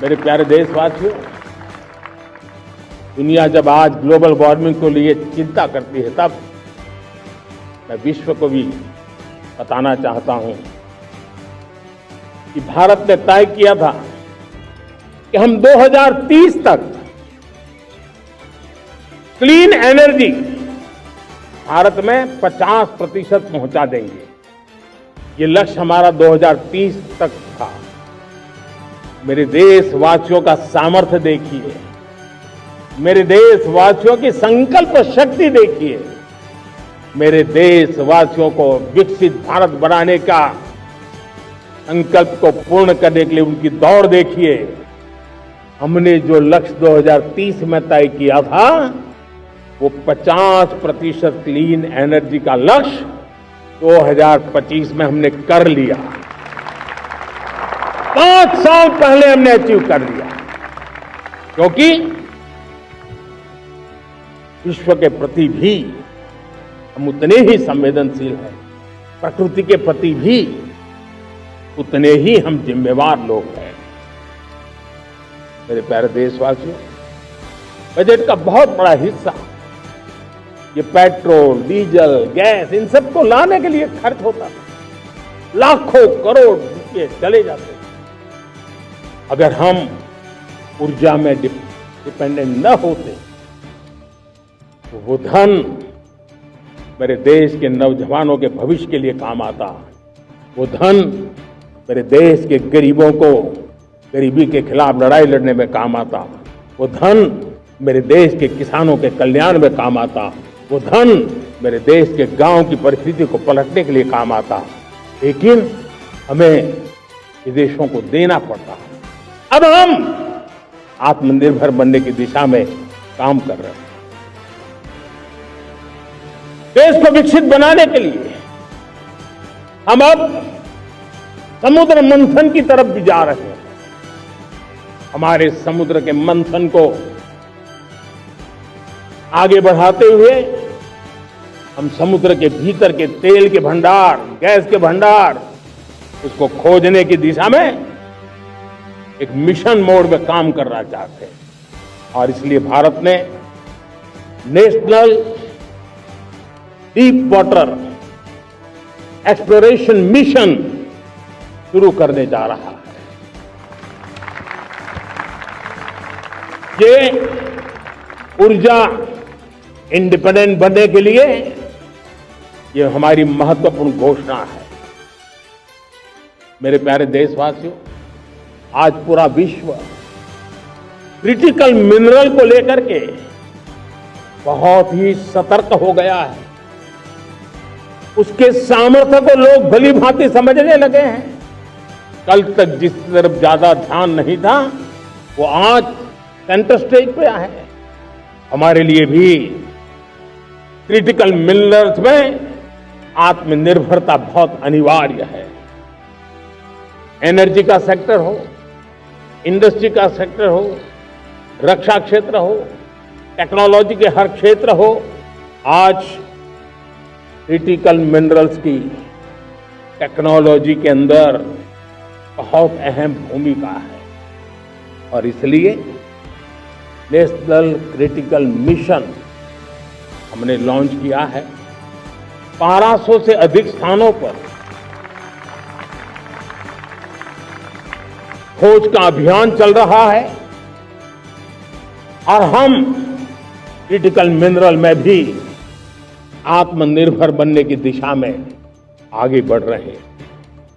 मेरे प्यारे देशवासियों, दुनिया जब आज ग्लोबल वार्मिंग को लिए चिंता करती है, तब मैं विश्व को भी बताना चाहता हूं कि भारत ने तय किया था कि हम 2030 तक क्लीन एनर्जी भारत में 50% पहुंचा देंगे। ये लक्ष्य हमारा 2030 तक था। मेरे देशवासियों का सामर्थ्य देखिए, मेरे देशवासियों की संकल्प शक्ति देखिए, मेरे देशवासियों को विकसित भारत बनाने का संकल्प को पूर्ण करने के लिए उनकी दौड़ देखिए। हमने जो लक्ष्य 2030 में तय किया था, वो 50% क्लीन एनर्जी का लक्ष्य 2025 में हमने कर लिया। 5 साल पहले हमने अचीव कर लिया, क्योंकि विश्व के प्रति भी हम उतने ही संवेदनशील हैं, प्रकृति के प्रति भी उतने ही हम जिम्मेवार लोग हैं। मेरे प्यारे देशवासियों, बजट का बहुत बड़ा हिस्सा ये पेट्रोल, डीजल, गैस, इन सबको लाने के लिए खर्च होता था। लाखों करोड़ रुपये चले जाते। अगर हम ऊर्जा में डिपेंडेंट न होते तो वो धन मेरे देश के नौजवानों के भविष्य के लिए काम आता। वो धन मेरे देश के गरीबों को गरीबी के खिलाफ लड़ाई लड़ने में काम आता। वो धन मेरे देश के किसानों के कल्याण में काम आता। वो धन मेरे देश के गांव की परिस्थिति को पलटने के लिए काम आता। लेकिन हमें विदेशों को देना पड़ता। अब हम आत्मनिर्भर बनने की दिशा में काम कर रहे हैं। देश को विकसित बनाने के लिए हम अब समुद्र मंथन की तरफ भी जा रहे हैं। हमारे समुद्र के मंथन को आगे बढ़ाते हुए हम समुद्र के भीतर के तेल के भंडार, गैस के भंडार, उसको खोजने की दिशा में एक मिशन मोड में काम करना चाहते हैं। और इसलिए भारत ने national deep water exploration mission शुरू करने जा रहा है। ये ऊर्जा इंडिपेंडेंट बनने के लिए ये हमारी महत्वपूर्ण घोषणा है। मेरे प्यारे देशवासियों, आज पूरा विश्व क्रिटिकल मिनरल को लेकर के बहुत ही सतर्क हो गया है। उसके सामर्थ्य को लोग भली भांति समझने लगे हैं। कल तक जिस तरफ ज्यादा ध्यान नहीं था, वो आज सेंटर स्टेज पे है। हमारे लिए भी क्रिटिकल मिनरल्स में आत्मनिर्भरता बहुत अनिवार्य है। एनर्जी का सेक्टर हो, इंडस्ट्री का सेक्टर हो, रक्षा क्षेत्र हो, टेक्नोलॉजी के हर क्षेत्र हो, आज क्रिटिकल मिनरल्स की टेक्नोलॉजी के अंदर बहुत अहम भूमिका है। और इसलिए नेशनल क्रिटिकल मिशन हमने लॉन्च किया है। 1200 से अधिक स्थानों पर खोज का अभियान चल रहा है और हम क्रिटिकल मिनरल में भी आत्मनिर्भर बनने की दिशा में आगे बढ़ रहे हैं।